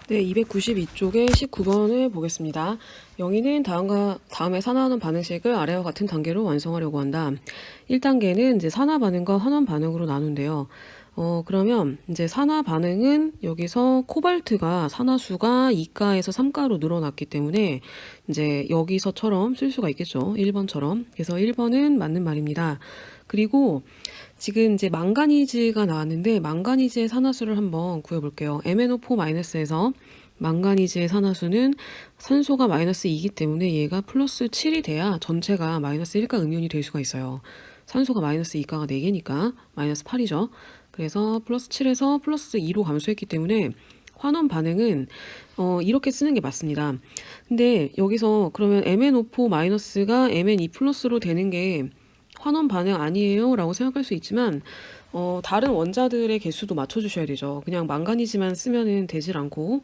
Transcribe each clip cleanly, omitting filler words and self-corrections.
네, 292쪽에 19번을 보겠습니다. 영희는 다음에 산화하는 반응식을 아래와 같은 단계로 완성하려고 한다. 1단계는 이제 산화 반응과 환원 반응으로 나눈대요. 그러면 이제 산화 반응은 여기서 코발트가 산화수가 2가에서 3가로 늘어났기 때문에 이제 여기서처럼 쓸 수가 있겠죠. 1번처럼. 그래서 1번은 맞는 말입니다. 그리고 지금 이제 망가니즈가 나왔는데 망가니즈의 산화수를 한번 구해볼게요. MnO4-에서 망가니즈의 산화수는 산소가 마이너스 2이기 때문에 얘가 플러스 7이 돼야 전체가 마이너스 1가 음이온이 될 수가 있어요. 산소가 마이너스 2가가 4개니까 마이너스 8이죠. 그래서 플러스 7에서 플러스 2로 감소했기 때문에 환원 반응은 이렇게 쓰는 게 맞습니다. 근데 여기서 그러면 MnO4-가 Mn2+로 되는 게 환원 반응 아니에요? 라고 생각할 수 있지만 다른 원자들의 개수도 맞춰주셔야 되죠. 그냥 망가니즈만 쓰면은 되질 않고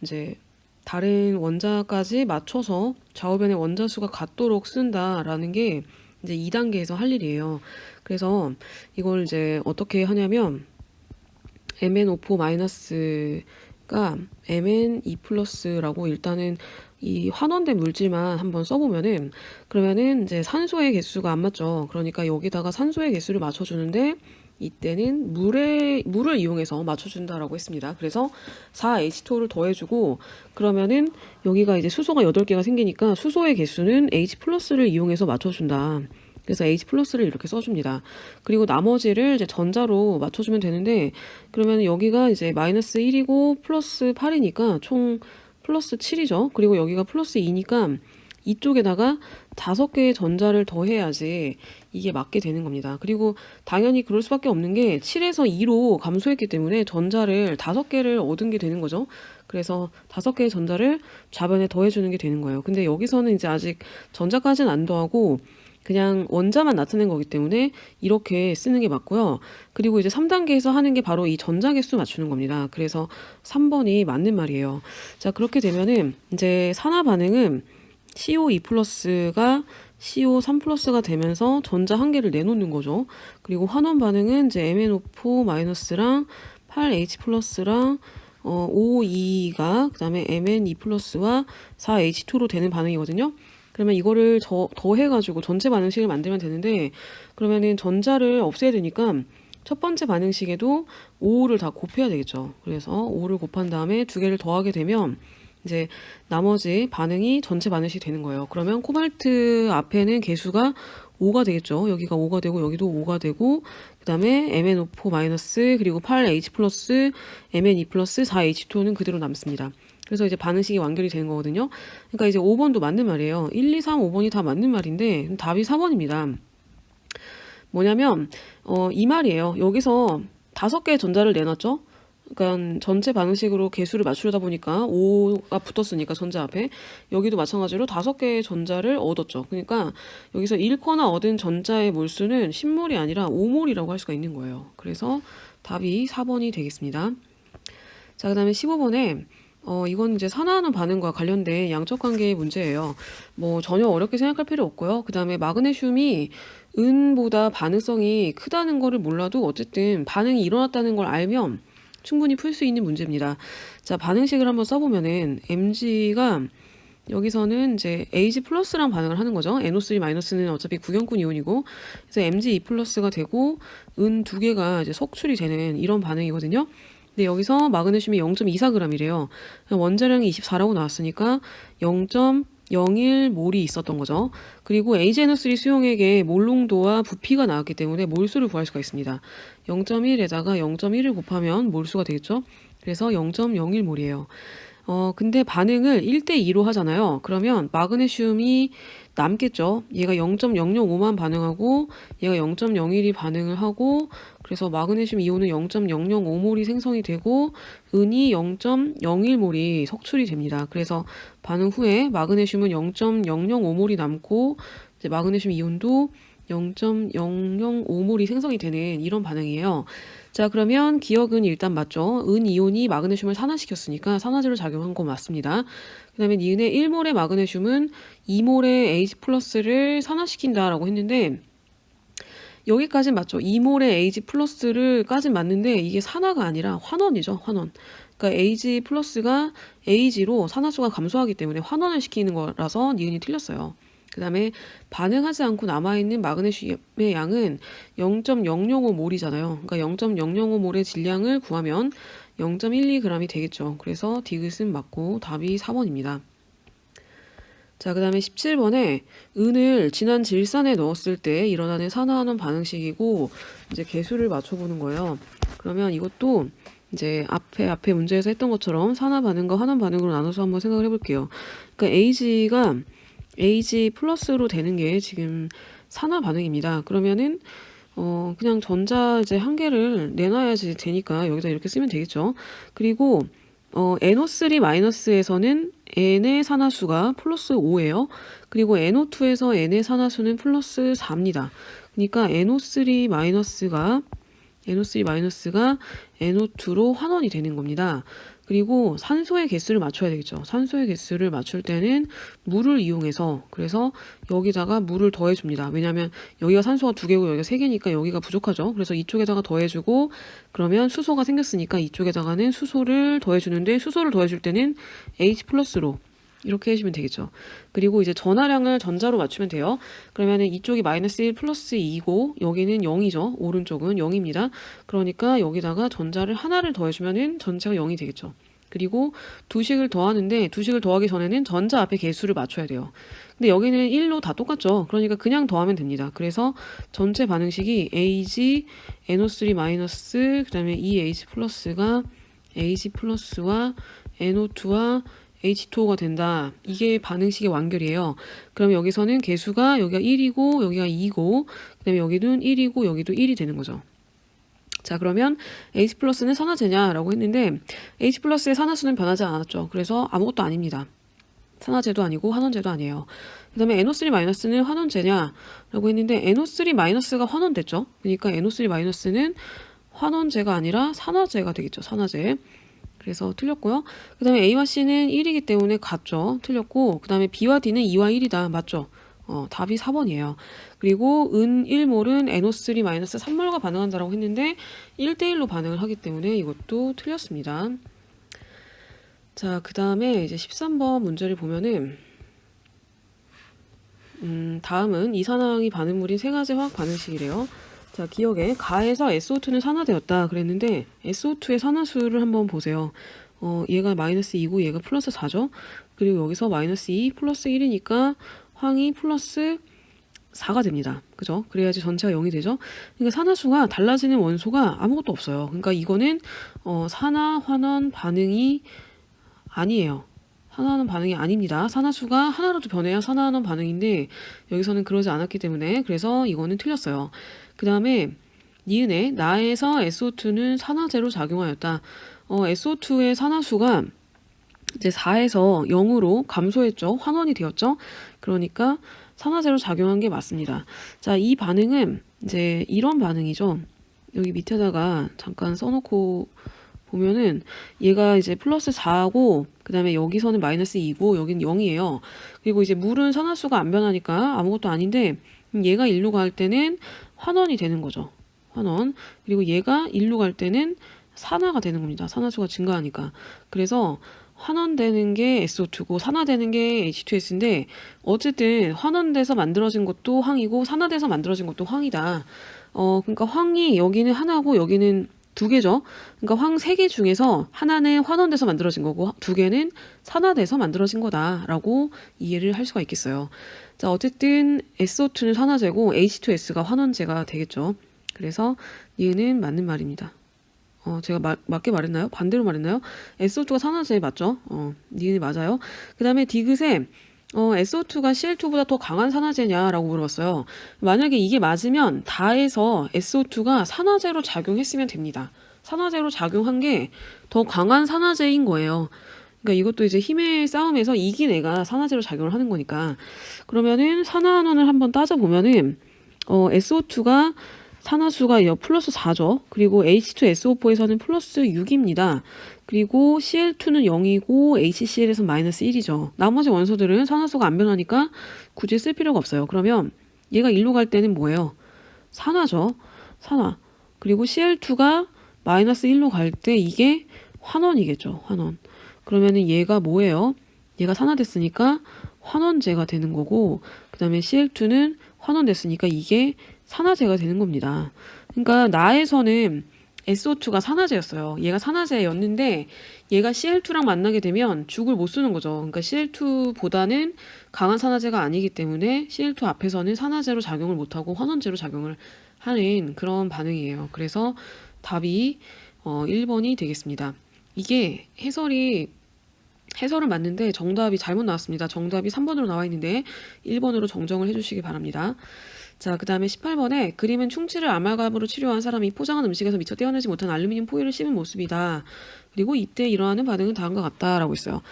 이제 다른 원자까지 맞춰서 좌우변의 원자 수가 같도록 쓴다라는 게 이제 2단계에서 할 일이에요. 그래서 이걸 이제 어떻게 하냐면 MnO4-가 Mn2+라고 일단은 이 환원된 물질만 한번 써보면은 그러면은 이제 산소의 개수가 안 맞죠. 그러니까 여기다가 산소의 개수를 맞춰주는데 이때는 물을 이용해서 맞춰준다라고 했습니다. 그래서 4H2를 더해주고 그러면은 여기가 이제 수소가 8개가 생기니까 수소의 개수는 H+를 이용해서 맞춰준다. 그래서 H+를 이렇게 써줍니다. 그리고 나머지를 이제 전자로 맞춰주면 되는데 그러면 여기가 이제 마이너스 1이고 플러스 8이니까 총 플러스 7이죠. 그리고 여기가 플러스 2니까 이쪽에다가 5개의 전자를 더해야지 이게 맞게 되는 겁니다. 그리고 당연히 그럴 수밖에 없는 게 7에서 2로 감소했기 때문에 전자를 5개를 얻은 게 되는 거죠. 그래서 5개의 전자를 좌변에 더해주는 게 되는 거예요. 근데 여기서는 이제 아직 전자까지는 안 더하고 그냥 원자만 나타낸 거기 때문에 이렇게 쓰는 게 맞고요. 그리고 이제 3단계에서 하는 게 바로 이 전자 개수 맞추는 겁니다. 그래서 3번이 맞는 말이에요. 자, 그렇게 되면은 이제 산화 반응은 CO2+가 CO3+가 되면서 전자 한 개를 내놓는 거죠. 그리고 환원 반응은 이제 MnO4-랑 8H+랑 O2가 그다음에 Mn2+와 4H2로 되는 반응이거든요. 그러면 이거를 더해가지고 전체 반응식을 만들면 되는데 그러면은 전자를 없애야 되니까 첫 번째 반응식에도 5를 다 곱해야 되겠죠. 그래서 5를 곱한 다음에 두 개를 더하게 되면 이제 나머지 반응이 전체 반응식이 되는 거예요. 그러면 코발트 앞에는 개수가 5가 되겠죠. 여기가 5가 되고 여기도 5가 되고 그 다음에 MnO4- 그리고 8H+, Mn2+, 4H2는 그대로 남습니다. 그래서 이제 반응식이 완결이 되는 거거든요. 그러니까 이제 5번도 맞는 말이에요. 1, 2, 3, 5번이 다 맞는 말인데 답이 4번입니다. 뭐냐면 이 말이에요. 여기서 5개의 전자를 내놨죠. 그러니까 전체 반응식으로 개수를 맞추려다 보니까 5가 붙었으니까 전자 앞에 여기도 마찬가지로 5개의 전자를 얻었죠. 그러니까 여기서 잃거나 얻은 전자의 몰수는 10몰이 아니라 5몰이라고 할 수가 있는 거예요. 그래서 답이 4번이 되겠습니다. 자, 그 다음에 15번에 이건 이제 산화하는 반응과 관련된 양적 관계의 문제예요. 뭐 전혀 어렵게 생각할 필요 없고요. 그 다음에 마그네슘이 은보다 반응성이 크다는 거를 몰라도 어쨌든 반응이 일어났다는 걸 알면 충분히 풀 수 있는 문제입니다. 자, 반응식을 한번 써보면은 Mg가 여기서는 이제 Ag+랑 반응을 하는 거죠. NO3-는 어차피 구경꾼 이온이고 그래서 Mg2+가 되고 은 2개가 이제 석출이 되는 이런 반응이거든요. 근데 여기서 마그네슘이 0.24g이래요. 원자량이 24라고 나왔으니까 0.01몰이 있었던 거죠. 그리고 AgNO3 수용액의 몰농도와 부피가 나왔기 때문에 몰수를 구할 수가 있습니다. 0.1에다가 0.1을 곱하면 몰수가 되겠죠. 그래서 0.01몰이에요. 근데 반응을 1대2로 하잖아요. 그러면 마그네슘이 남겠죠. 얘가 0.005만 반응하고 얘가 0.01이 반응을 하고 그래서 마그네슘 이온은 0.005몰이 생성이 되고 은이 0.01몰이 석출이 됩니다. 그래서 반응 후에 마그네슘은 0.005몰이 남고 이제 마그네슘 이온도 0.005몰이 생성이 되는 이런 반응이에요. 자, 그러면 기억은 일단 맞죠. 은 이온이 마그네슘을 산화시켰으니까 산화제로 작용한 거 맞습니다. 그 다음에 니은의 1몰의 마그네슘은 2몰의 H+를 산화시킨다라고 했는데 여기까진 맞죠. 2몰의 H+를 까진 맞는데 이게 산화가 아니라 환원이죠. 환원. 그러니까 AG 플러스가 AG로 산화수가 감소하기 때문에 환원을 시키는 거라서 니은이 틀렸어요. 그 다음에 반응하지 않고 남아있는 마그네슘의 양은 0.005몰이잖아요. 그러니까 0.005몰의 질량을 구하면 0.12g이 되겠죠. 그래서 디귿은 맞고 답이 4번입니다. 자, 그 다음에 17번에 은을 진한 질산에 넣었을 때 일어나는 산화환원 반응식이고 이제 개수를 맞춰보는 거예요. 그러면 이것도 이제 앞에 문제에서 했던 것처럼 산화 반응과 환원 반응으로 나눠서 한번 생각을 해볼게요. 그러니까 AG 플러스로 되는 게 지금 산화 반응입니다. 그러면은 그냥 전자 이제 한 개를 내놔야지 되니까 여기다 이렇게 쓰면 되겠죠. 그리고 NO3 마이너스에서는 N의 산화수가 플러스 5예요. 그리고 NO2에서 N의 산화수는 플러스 4입니다. 그러니까 NO3 마이너스가 NO2로 환원이 되는 겁니다. 그리고 산소의 개수를 맞춰야 되겠죠. 산소의 개수를 맞출 때는 물을 이용해서 그래서 여기다가 물을 더해줍니다. 왜냐하면 여기가 산소가 2개고 여기가 3개니까 여기가 부족하죠. 그래서 이쪽에다가 더해주고 그러면 수소가 생겼으니까 이쪽에다가는 수소를 더해주는데 수소를 더해줄 때는 H 플러스로 이렇게 해주면 되겠죠. 그리고 이제 전하량을 전자로 맞추면 돼요. 그러면은 이쪽이 마이너스 1 플러스 2고 여기는 0이죠. 오른쪽은 0입니다. 그러니까 여기다가 전자를 하나를 더해주면은 전체가 0이 되겠죠. 그리고 두식을 더하는데 두식을 더하기 전에는 전자 앞에 개수를 맞춰야 돼요. 근데 여기는 1로 다 똑같죠. 그러니까 그냥 더하면 됩니다. 그래서 전체 반응식이 AG, NO3- 그 다음에 EH 플러스가 AG 플러스와 NO2와 H2O가 된다. 이게 반응식의 완결이에요. 그럼 여기서는 개수가 여기가 1이고 여기가 2고 그 다음에 여기는 1이고 여기도 1이 되는 거죠. 자, 그러면 H 플러스는 산화제냐라고 했는데 H 플러스의 산화수는 변하지 않았죠. 그래서 아무것도 아닙니다. 산화제도 아니고 환원제도 아니에요. 그 다음에 NO3 마이너스는 환원제냐라고 했는데 NO3 마이너스가 환원됐죠. 그러니까 NO3 마이너스는 환원제가 아니라 산화제가 되겠죠. 산화제. 그래서 틀렸고요. 그 다음에 A와 C는 1이기 때문에 같죠. 틀렸고 그 다음에 B와 D는 2와 1이다. 맞죠? 답이 4번이에요. 그리고 은 1몰은 NO3-3몰과 반응한다라고 했는데 1대1로 반응을 하기 때문에 이것도 틀렸습니다. 자, 그 다음에 이제 13번 문제를 보면은 다음은 이산화황이 반응물인 세 가지 화학 반응식이래요. 자, 기억에 가에서 SO2는 산화되었다 그랬는데 SO2의 산화수를 한번 보세요. 얘가 마이너스 2고 얘가 플러스 4죠. 그리고 여기서 마이너스 2 플러스 1이니까 황이 플러스 4가 됩니다. 그죠? 그래야지 전체가 0이 되죠. 그러니까 산화수가 달라지는 원소가 아무것도 없어요. 그러니까 이거는 산화 환원 반응이 아니에요. 산화하는 반응이 아닙니다. 산화수가 하나라도 변해야 산화하는 반응인데 여기서는 그러지 않았기 때문에 그래서 이거는 틀렸어요. 그 다음에 니은에 나에서 SO2는 산화제로 작용하였다. SO2의 산화수가 이제 4에서 0으로 감소했죠. 환원이 되었죠. 그러니까 산화제로 작용한 게 맞습니다. 자, 이 반응은 이제 이런 반응이죠. 여기 밑에다가 잠깐 써놓고 보면은 얘가 이제 플러스 4고 그 다음에 여기서는 마이너스 2고 여기는 0이에요. 그리고 이제 물은 산화수가 안 변하니까 아무것도 아닌데 얘가 1로 갈 때는 환원이 되는 거죠. 환원. 그리고 얘가 1로 갈 때는 산화가 되는 겁니다. 산화수가 증가하니까. 그래서 환원되는 게 SO2고 산화되는 게 H2S인데 어쨌든 환원돼서 만들어진 것도 황이고 산화돼서 만들어진 것도 황이다. 그러니까 황이 여기는 하나고 여기는 2개죠. 그러니까 황 3개 중에서 하나는 환원돼서 만들어진 거고 2개는 산화돼서 만들어진 거다라고 이해를 할 수가 있겠어요. 자, 어쨌든 SO2는 산화제고 H2S가 환원제가 되겠죠. 그래서 얘는 맞는 말입니다. 제가 맞게 말했나요? 반대로 말했나요? SO2가 산화제 맞죠? 니은이 맞아요. 그 다음에 디귿에 SO2가 CL2보다 더 강한 산화제냐라고 물어봤어요. 만약에 이게 맞으면 다에서 SO2가 산화제로 작용했으면 됩니다. 산화제로 작용한 게 더 강한 산화제인 거예요. 그러니까 이것도 이제 힘의 싸움에서 이긴 애가 산화제로 작용을 하는 거니까. 그러면은 산화환원을 한번 따져보면은 SO2가 산화수가 플러스 4죠. 그리고 H2SO4에서는 플러스 6입니다. 그리고 CL2는 0이고 HCl에서는 마이너스 1이죠. 나머지 원소들은 산화수가 안 변하니까 굳이 쓸 필요가 없어요. 그러면 얘가 1로 갈 때는 뭐예요? 산화죠. 산화. 그리고 CL2가 마이너스 1로 갈 때 이게 환원이겠죠. 환원. 그러면은 얘가 뭐예요? 얘가 산화됐으니까 환원제가 되는 거고, 그 다음에 Cl2는 환원됐으니까 이게 산화제가 되는 겁니다. 그러니까 나에서는 SO2가 산화제였어요. 얘가 산화제였는데 얘가 Cl2랑 만나게 되면 죽을 못 쓰는 거죠. 그러니까 Cl2보다는 강한 산화제가 아니기 때문에 Cl2 앞에서는 산화제로 작용을 못하고 환원제로 작용을 하는 그런 반응이에요. 그래서 답이 1번이 되겠습니다. 이게 해설은 맞는데 정답이 잘못 나왔습니다. 정답이 3번으로 나와 있는데 1번으로 정정을 해주시기 바랍니다. 자, 그 다음에 18번에 그림은 충치를 아말감으로 치료한 사람이 포장한 음식에서 미처 떼어내지 못한 알루미늄 포일을 씹은 모습이다. 그리고 이때 일어나는 반응은 다음과 같다라고 있어요.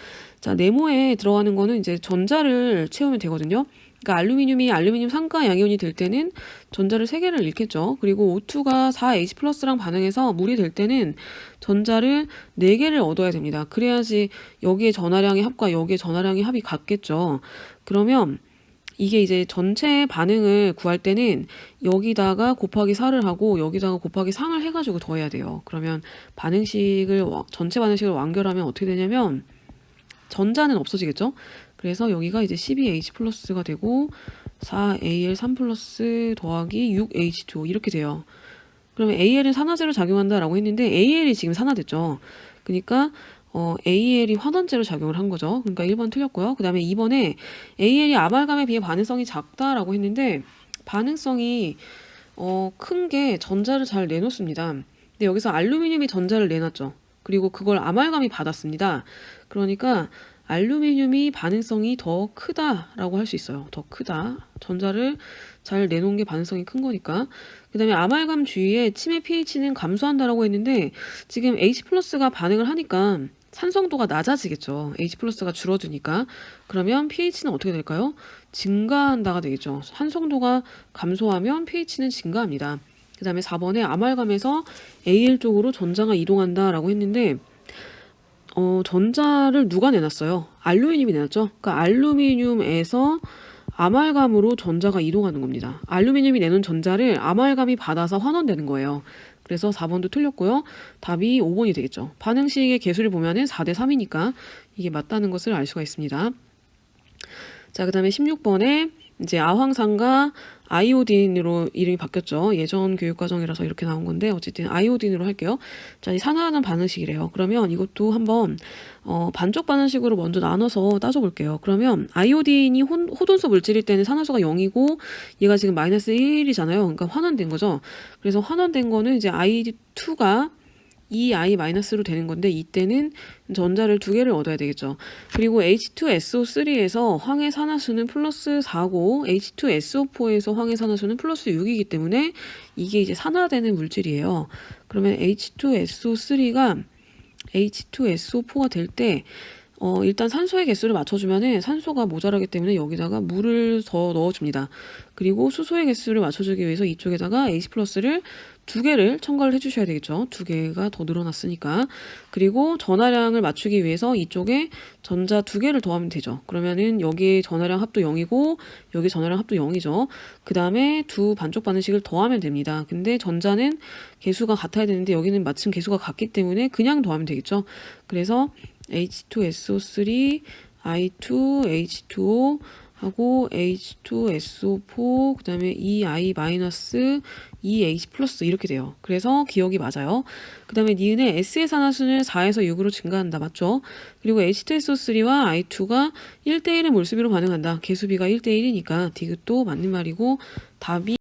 자, 네모에 들어가는 거는 이제 전자를 채우면 되거든요. 그러니까 알루미늄이 알루미늄 산가 양이온이 될 때는 전자를 3개를 잃겠죠. 그리고 O2가 4H 플러스랑 반응해서 물이 될 때는 전자를 4개를 얻어야 됩니다. 그래야지 여기에 전하량의 합과 여기에 전하량의 합이 같겠죠. 그러면 이게 이제 전체 반응을 구할 때는 여기다가 곱하기 4를 하고 여기다가 곱하기 3을 해가지고 더해야 돼요. 그러면 전체 반응식을 완결하면 어떻게 되냐면 전자는 없어지겠죠? 그래서 여기가 이제 12H 플러스가 되고 4AL3 플러스 더하기 6H2O 이렇게 돼요. 그러면 AL은 산화제로 작용한다라고 했는데 AL이 지금 산화됐죠. 그러니까 AL이 환원제로 작용을 한 거죠. 그러니까 1번 틀렸고요. 그 다음에 2번에 AL이 아말감에 비해 반응성이 작다라고 했는데 반응성이 큰 게 전자를 잘 내놓습니다. 근데 여기서 알루미늄이 전자를 내놨죠. 그리고 그걸 아말감이 받았습니다. 그러니까 알루미늄이 반응성이 더 크다라고 할 수 있어요. 더 크다. 전자를 잘 내놓은 게 반응성이 큰 거니까. 그 다음에 아말감 주위에 침의 pH는 감소한다라고 했는데 지금 H 플러스가 반응을 하니까 산성도가 낮아지겠죠. H 플러스가 줄어드니까. 그러면 pH는 어떻게 될까요? 증가한다가 되겠죠. 산성도가 감소하면 pH는 증가합니다. 그 다음에 4번에 아말감에서 AL 쪽으로 전자가 이동한다라고 했는데 전자를 누가 내놨어요? 알루미늄이 내놨죠? 그러니까 알루미늄에서 아말감으로 전자가 이동하는 겁니다. 알루미늄이 내는 전자를 아말감이 받아서 환원되는 거예요. 그래서 4번도 틀렸고요. 답이 5번이 되겠죠. 반응식의 개수를 보면은 4대 3이니까 이게 맞다는 것을 알 수가 있습니다. 자, 그 다음에 16번에 이제 아황산과 아이오딘으로 이름이 바뀌었죠. 예전 교육과정이라서 이렇게 나온 건데 어쨌든 아이오딘으로 할게요. 자, 이 산화하는 반응식이래요. 그러면 이것도 한번 반쪽 반응식으로 먼저 나눠서 따져볼게요. 그러면 아이오딘이 호돈소 물질일 때는 산화수가 0이고 얘가 지금 마이너스 1이잖아요. 그러니까 환원된 거죠. 그래서 환원된 거는 이제 I2가 2i-로 되는 건데 이때는 전자를 2개를 얻어야 되겠죠. 그리고 H2SO3에서 황해 산화수는 플러스 4고 H2SO4에서 황해 산화수는 플러스 6이기 때문에 이게 이제 산화되는 물질이에요. 그러면 H2SO3가 H2SO4가 될 때 일단 산소의 개수를 맞춰주면은 산소가 모자라기 때문에 여기다가 물을 더 넣어줍니다. 그리고 수소의 개수를 맞춰주기 위해서 이쪽에다가 H 플러스를 2개를 첨가를 해주셔야 되겠죠. 2개가 더 늘어났으니까. 그리고 전하량을 맞추기 위해서 이쪽에 전자 2개를 더하면 되죠. 그러면은 여기 전하량 합도 0이고 여기 전하량 합도 0이죠. 그 다음에 두 반쪽 반응식을 더하면 됩니다. 근데 전자는 개수가 같아야 되는데 여기는 마침 개수가 같기 때문에 그냥 더하면 되겠죠. 그래서 H2SO3, I2, H2O 하고 H2SO4 그 다음에 2I- 2H 플러스 이렇게 돼요. 그래서 기억이 맞아요. 그 다음에 니은의 S의 산화수는 4에서 6으로 증가한다. 맞죠? 그리고 H2SO3와 I2가 1대1의 몰수비로 반응한다. 개수비가 1대1이니까 디귿도 맞는 말이고 답이